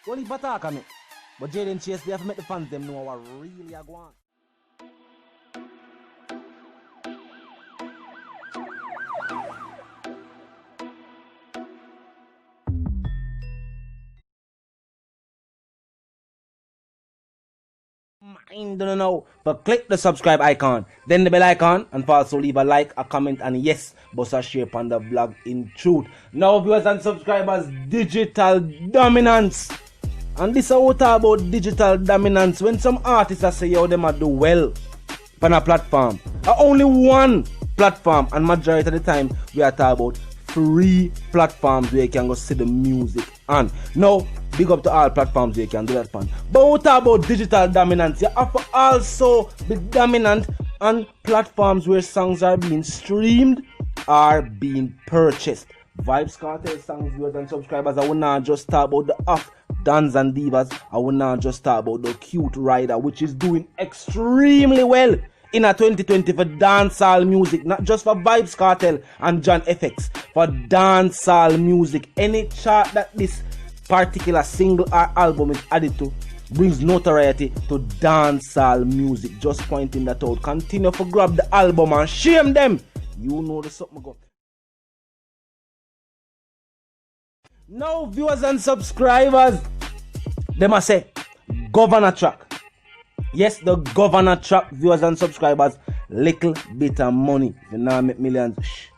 Only attack on me. But Jayden Chase, they have to make the fans them know what really are going. Mind don't know, but click the subscribe icon, then the bell icon, and also leave a like, a comment, and yes, bust a share on the vlog in truth. Now viewers and subscribers, digital dominance. And this is what we talk about digital dominance. When some artists say yo them a do well on a platform, only one platform, and majority of the time we are talking about free platforms where you can go see the music on. Now, big up to all platforms where you can do that fun. But we talk about digital dominance. You have to also be dominant on platforms where songs are being streamed or being purchased. Vybz Kartel songs, viewers and subscribers, I will not just talk about the off Dans and Divas. I will not just talk about the Cute Rider, which is doing extremely well in a 2020 for dancehall music, not just for Vybz Kartel and John FX, for dancehall music. Any chart that this particular single or album is added to brings notoriety to dancehall music. Just pointing that out. Continue to grab the album and shame them. You know the something go. Now viewers and subscribers, they must say Govana track. Yes, the Govana track, viewers and subscribers, little bit of money. If you now make millions, shh,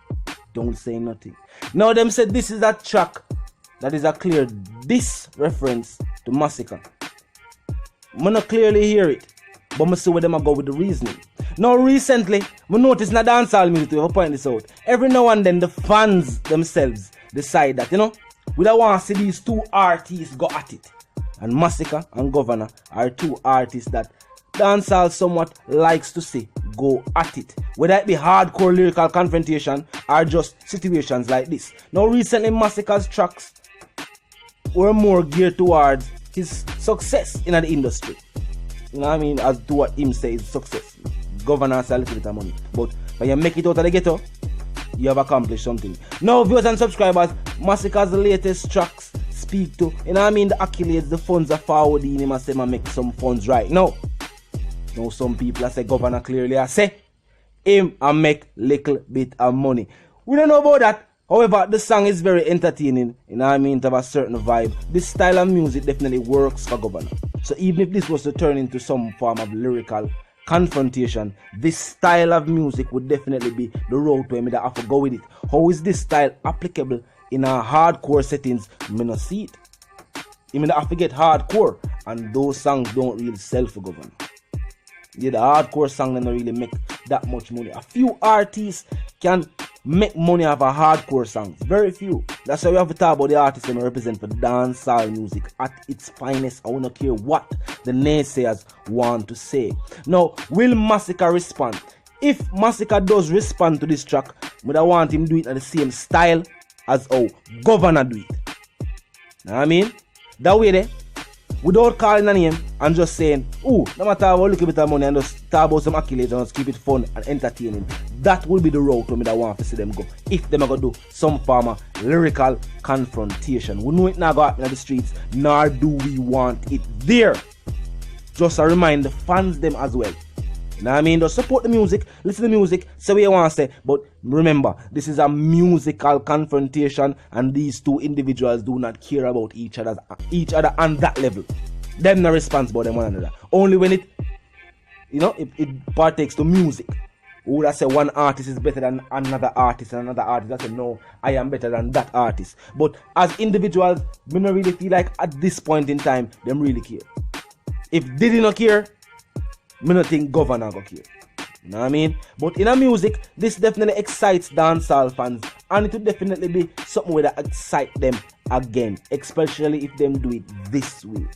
don't say nothing. Now them said this is a track that is a clear diss reference to Masicka. I not clearly hear it, but I see where them go with the reasoning. Now recently, I noticed in the dancehall music, to point this out, every now and then the fans themselves decide that, we don't want to see these two artists go at it. And Massicka and Govana are two artists that dancehall somewhat likes to see go at it. Whether it be hardcore lyrical confrontation or just situations like this. Now recently Massicka's tracks were more geared towards his success in the industry. You know what I mean? As to what him says success. Govana has a little bit of money. But when you make it out of the ghetto, you have accomplished something. Now viewers and subscribers, Massicka's latest tracks speak to, the accolades, the funds are forwarding him and say make some funds right now. Now some people say Govana clearly I say him and make little bit of money. We don't know about that. However, the song is very entertaining, to have a certain vibe. This style of music definitely works for Govana. So even if this was to turn into some form of lyrical confrontation, this style of music would definitely be the road to him that I have to go with it. How is this style applicable in a hardcore settings? I not see it. I have to get hardcore, and those songs don't really sell for Govana. Yeah, the hardcore song don't really make that much money. A few artists can make money off a hardcore songs. Very few. That's why we have to talk about the artists that represent for dancehall music at its finest. I don't care what the naysayers want to say. Now, will Masicka respond? If Masicka does respond to this track, I want him to do it in the same style as how Govana do it. Know what I mean? That way there, without calling a name and just saying, no matter about a little bit of money and just talk about some accolades and just keep it fun and entertaining. That will be the route to me that I want to see them go. If them are going to do some form of lyrical confrontation. We know it not going to happen in the streets, nor do we want it there. Just a reminder, fans them as well. You know what I mean? Just support the music, listen to the music, say what you want to say. But remember, this is a musical confrontation and these two individuals do not care about each other on that level. Them not responsible them one another. Only when it partakes to music. Who would I say one artist is better than another artist and another artist that say no, I am better than that artist. But as individuals, we don't really feel like at this point in time, them really care. If they did not care, I don't think Govana go care. You know what I mean? But in a music, this definitely excites dancehall fans. And it will definitely be something that excite them again. Especially if them do it this way.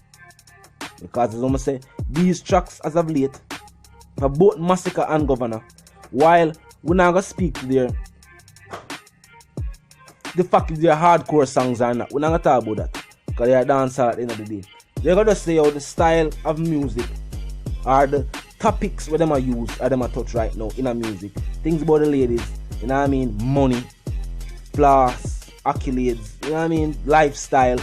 Because as I say, these tracks as of late, for both Masicka and Govana, while we're not going to speak to the fact if they're hardcore songs or not, we're not going to talk about that. Because they are dancehall at the end of the day. They're going to say how the style of music are the topics where them are used or them are touch right now in a music. Things about the ladies, you know what I mean? Money, flaws, accolades, you know what I mean? Lifestyle,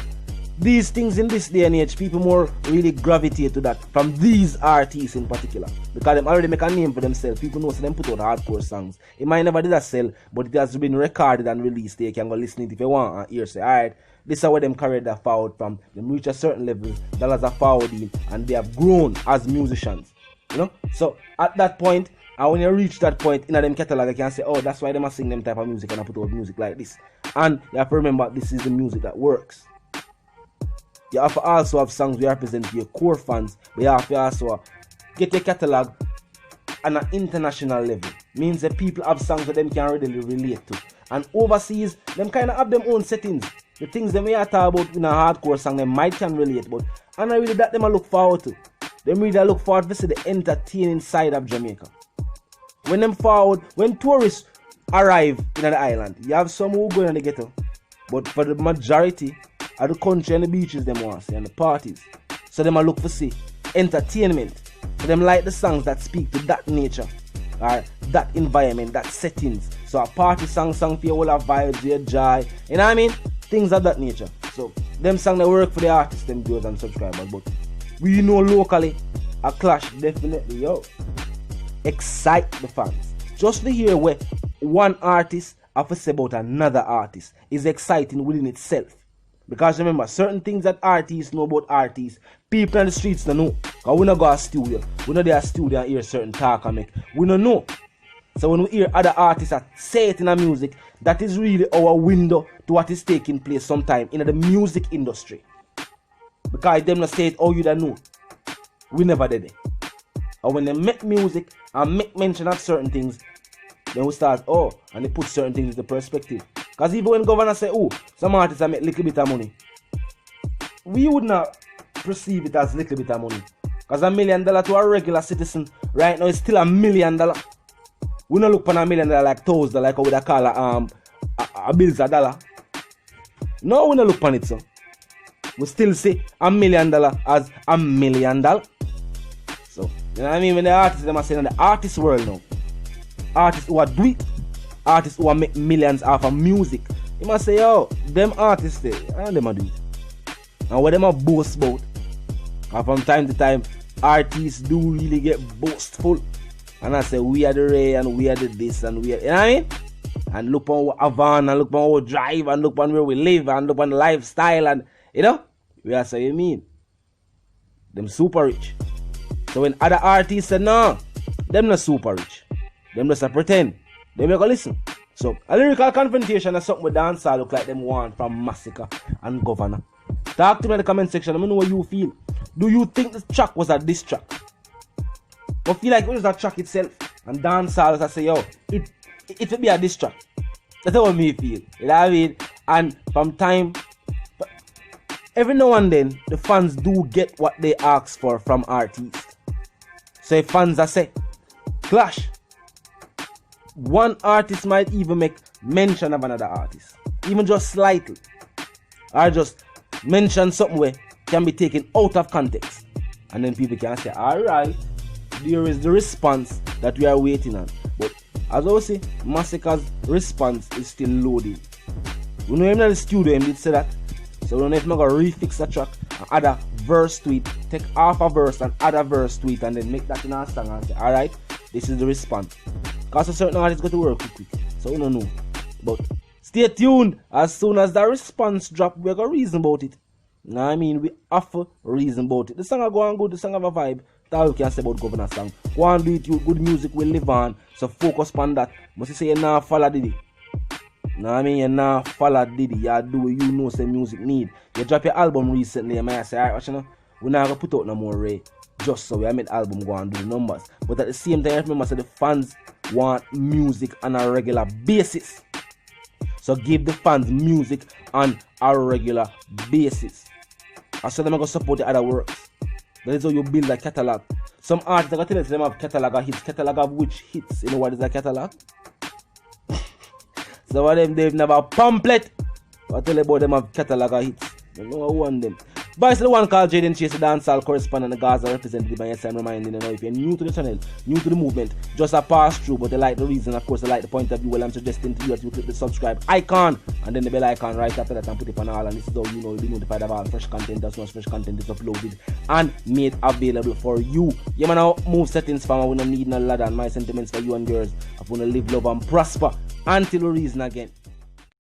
these things in this day and age, people more really gravitate to that from these artists in particular. Because them already make a name for themselves. People know so them put out hardcore songs. It might never did a sell, but it has been recorded and released. You can go listen it if you want and hear say, alright, this is how them carried that forward from. Them reach a certain level, dollars are forward in, and they have grown as musicians. You know? So at that point, and when you reach that point in them catalog, you can say, oh, that's why they must sing them type of music and I put out music like this. And you have to remember, this is the music that works. You have to also have songs that represent your core fans, but you have to also get your catalog on an international level. Means that people have songs that them can readily relate to. And overseas, them kind of have them own settings. The things them we are talking about in a hardcore song, them might can relate, but and I really that them I look forward to. Them really look forward to see the entertaining side of Jamaica. When them forward, when tourists arrive in the island, you have some who go in the ghetto, but for the majority of the country and the beaches them want to see and the parties. So them I look for see entertainment. So them like the songs that speak to that nature or that environment, that settings. So a party song for your whole of vibes, your joy, you know what I mean? Things of that nature. So them songs that work for the artists, them viewers and subscribers. But we know locally a clash definitely excite the fans. Just to hear what one artist have to say about another artist is exciting within itself. Because remember, certain things that artists know about artists, people in the streets don't know. Because we don't go to a studio. We don't go to a studio and hear certain talk and make. We don't know. So when we hear other artists that say it in the music, that is really our window to what is taking place sometime in the music industry. Because them not say it, oh, you don't know. We never did it. Or when they make music and make mention of certain things, then we start, oh, and they put certain things into perspective. Because even when Govana say, oh, some artists make little bit of money, we would not perceive it as little bit of money. Because $1 million to a regular citizen right now is still $1 million. We don't look for $1 million like $1,000, like how we call a bills a dollar. No, we don't look on it so. We still say $1 million as $1 million. So, you know what I mean? When the artists, them are saying in the artist world now, artists who are do it, artists who are make millions off of music, you must say, yo, them artists there, and them are do it. And what them are boast about. And from time to time, artists do really get boastful. And I say, we are the Ray, and we are the this, and we are, you know what I mean? And look on our van, and look on our drive, and look on where we live, and look on the lifestyle, and, you know? We are saying, you mean? Them super rich. So when other artists say, no, them not super rich. Them just a pretend. They make a listen. So a lyrical confrontation is something with dancehall look like them want from Massicka and Govana. Talk to me in the comment section. Let me know what you feel. Do you think this track was a diss track? Or feel like it was a track itself? And dancehall, I say, yo, it would be a diss track. That's how me feel. You know what I mean? And from time, every now and then, the fans do get what they ask for from artists. So if fans are say, clash, one artist might even make mention of another artist, even just slightly, or just mention something where can be taken out of context, and then people can say, alright, there is the response that we are waiting on. But as I say, Massicka's response is still loading. We know him in the studio, he did say that, so we don't know if I'm going to refix the track and add a verse to it, take half a verse and add a verse to it, and then make that in our song and say, alright, this is the response. Because a certain artist go to work quick. So we don't know. But stay tuned. As soon as the response drop, we're going to reason about it. You know what I mean? We offer reason about it. The song are going good, the song have a vibe. That's all we can say about Govana song. Go and do it, you good music will live on. So focus on that. Must you say you nah follow Diddy. You know what I mean? You nah follow Diddy. You do what you know say music need. You drop your album recently, you might say, alright, you know, we're not going to put out no more Ray. Just so we made album go and do the numbers. But at the same time, remember, so the fans want music on a regular basis. So give the fans music on a regular basis. I said them going to support the other works. That is how you build a catalog. Some artists are going to tell you them have catalog of hits. Catalog of which hits? You know what is a catalog? So what them they've never pamphlet. I tell you about them have catalog of hits. You know who want them. Boys, the one called Jayden Chase, the dancehall correspondent, the Gaza representative, and yes, I'm reminding you now, if you're new to the channel, new to the movement, just a pass through, but they like the reason, of course, they like the point of view. Well, I'm suggesting to you that you click the subscribe icon and then the bell icon right after that and put it on all, and this is how you know you'll be notified of all fresh content as soon as fresh content is uploaded and made available for you. You man now move settings from we don't need no ladder, and my sentiments for you and yours. I want to live, love, and prosper until we reason again.